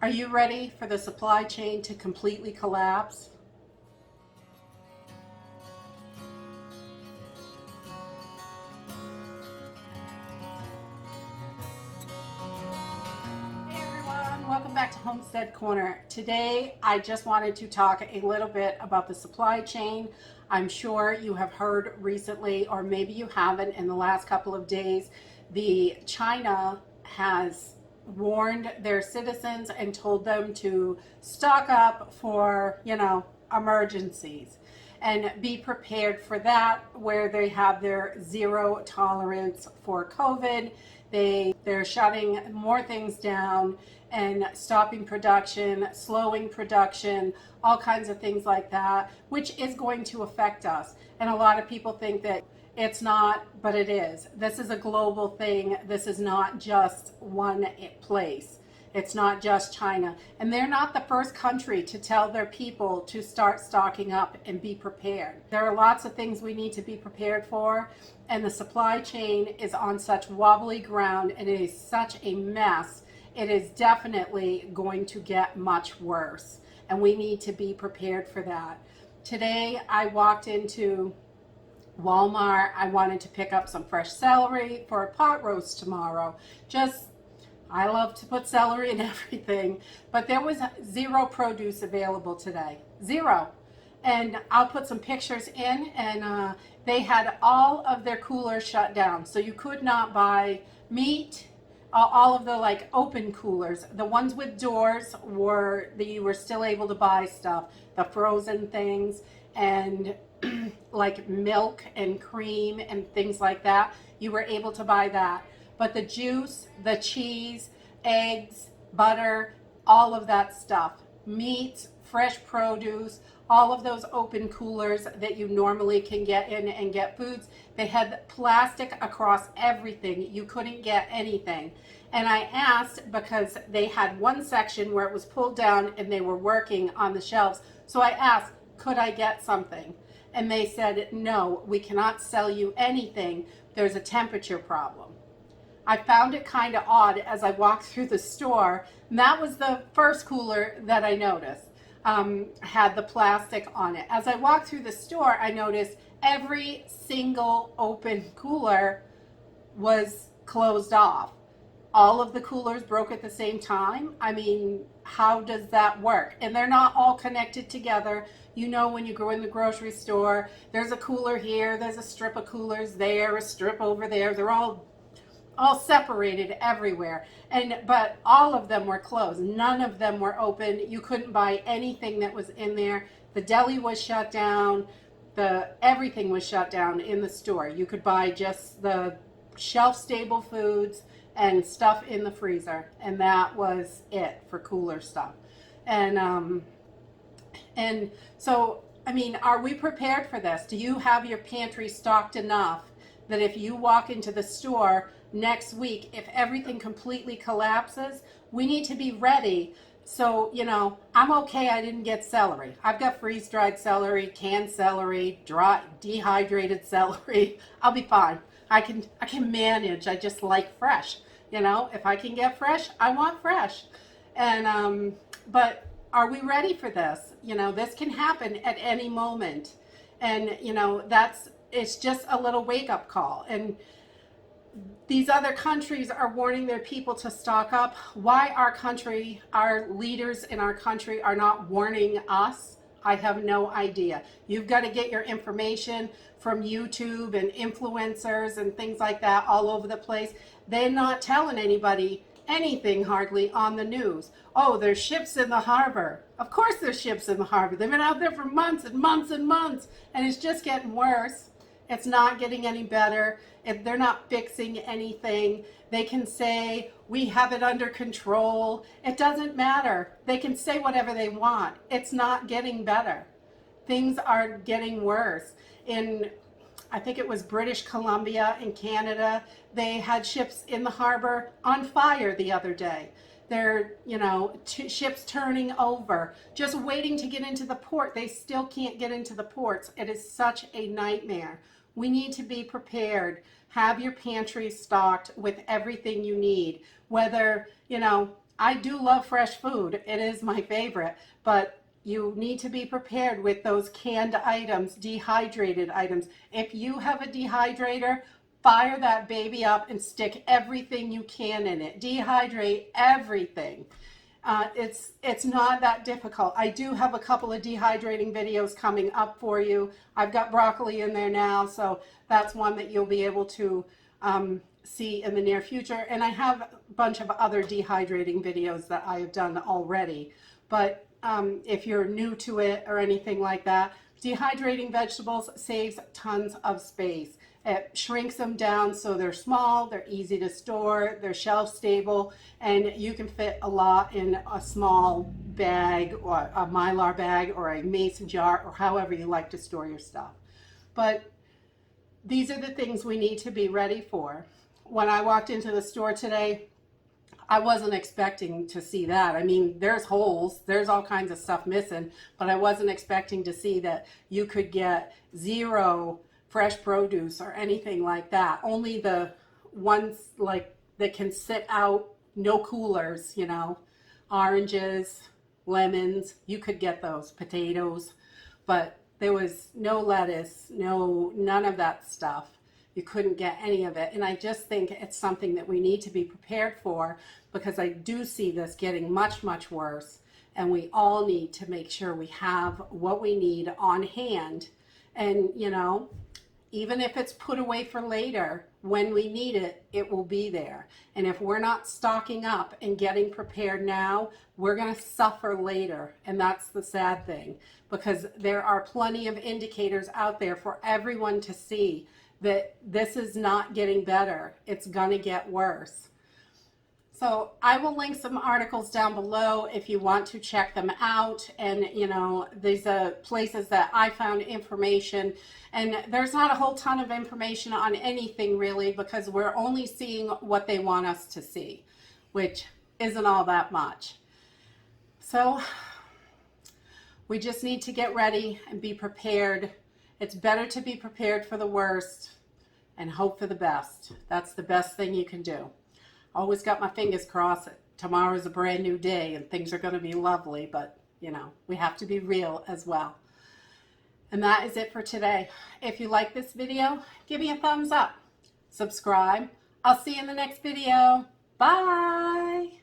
Are you ready for the supply chain to completely collapse? Hey everyone, welcome back to Homestead Corner. Today I just wanted to talk a little bit about the supply chain. I'm sure you have heard recently, or maybe you haven't, in the last couple of days, China has warned their citizens and told them to stock up for, emergencies and be prepared for that, where they have their zero tolerance for COVID. They're shutting more things down and stopping production, slowing production, all kinds of things like that, which is going to affect us. And a lot of people think that it's not, but it is. This is a global thing. This is not just one place. It's not just China. And they're not the first country to tell their people to start stocking up and be prepared. There are lots of things we need to be prepared for, and the supply chain is on such wobbly ground and it is such a mess. It is definitely going to get much worse, and we need to be prepared for that. Today I walked into Walmart. I wanted to pick up some fresh celery for a pot roast tomorrow. I love to put celery in everything, but there was zero produce available today. Zero. And I'll put some pictures in, and they had all of their coolers shut down. So you could not buy meat. All of the open coolers, the ones with doors, you were still able to buy stuff, the frozen things, and like milk and cream and things like that. You were able to buy that. But the juice, the cheese, eggs, butter, all of that stuff, meats, fresh produce, all of those open coolers that you normally can get in and get foods, they had plastic across everything. You couldn't get anything. And I asked, because they had one section where it was pulled down and they were working on the shelves. So I asked, could I get something? And they said, no, we cannot sell you anything. There's a temperature problem. I found it kind of odd as I walked through the store. And that was the first cooler that I noticed. Had the plastic on it. As I walked through the store, I noticed every single open cooler was closed off. All of the coolers broke at the same time. I mean, how does that work? And they're not all connected together. You know, when you go in the grocery store, there's a cooler here, there's a strip of coolers there, a strip over there. They're all separated everywhere. But all of them were closed. None of them were open. You couldn't buy anything that was in there. The deli was shut down. Everything was shut down in the store. You could buy just the shelf-stable foods and stuff in the freezer, and that was it for cooler stuff. And so, I mean, are we prepared for this? Do you have your pantry stocked enough that if you walk into the store next week, if everything completely collapses, we need to be ready? So, I'm okay I didn't get celery. I've got freeze-dried celery, canned celery, dry, dehydrated celery. I'll be fine. I can manage. I just like fresh. If I can get fresh, I want fresh. And but are we ready for this? This can happen at any moment. And it's just a little wake-up call. And these other countries are warning their people to stock up. Why our leaders in our country are not warning us, I have no idea. You've got to get your information from YouTube and influencers and things like that all over the place. They're not telling anybody anything hardly on the news. Oh, there's ships in the harbor. Of course there's ships in the harbor. They've been out there for months and months and months, and it's just getting worse. It's not getting any better. They're not fixing anything. They can say, we have it under control. It doesn't matter. They can say whatever they want. It's not getting better. Things are getting worse. I think it was British Columbia in Canada, they had ships in the harbor on fire the other day. They're, ships turning over, just waiting to get into the port. They still can't get into the ports. It is such a nightmare. We need to be prepared. Have your pantry stocked with everything you need. Whether, I do love fresh food. It is my favorite, but you need to be prepared with those canned items, dehydrated items. If you have a dehydrator, fire that baby up and stick everything you can in it. Dehydrate everything. It's not that difficult. I do have a couple of dehydrating videos coming up for you. I've got broccoli in there now, so that's one that you'll be able to see in the near future. And I have a bunch of other dehydrating videos that I have done already. But if you're new to it or anything like that, dehydrating vegetables saves tons of space. It shrinks them down so they're small, they're easy to store, they're shelf stable, and you can fit a lot in a small bag or a Mylar bag or a mason jar or however you like to store your stuff. But these are the things we need to be ready for. When I walked into the store today, I wasn't expecting to see that. I mean, there's holes, there's all kinds of stuff missing, but I wasn't expecting to see that you could get zero fresh produce or anything like that. Only the ones like that can sit out, no coolers, you know, oranges, lemons, you could get those, potatoes, but there was no lettuce, none of that stuff. You couldn't get any of it. And I just think it's something that we need to be prepared for, because I do see this getting much, much worse. And we all need to make sure we have what we need on hand. And, you know, even if it's put away for later, when we need it, it will be there. And if we're not stocking up and getting prepared now, we're going to suffer later. And that's the sad thing, because there are plenty of indicators out there for everyone to see that this is not getting better. It's going to get worse. So I will link some articles down below if you want to check them out. And, you know, these are places that I found information. And there's not a whole ton of information on anything really, because we're only seeing what they want us to see, which isn't all that much. So we just need to get ready and be prepared. It's better to be prepared for the worst and hope for the best. That's the best thing you can do. Always got my fingers crossed that tomorrow's a brand new day and things are going to be lovely, but you know, we have to be real as well. And that is it for today. If you like this video, give me a thumbs up. Subscribe. I'll see you in the next video. Bye.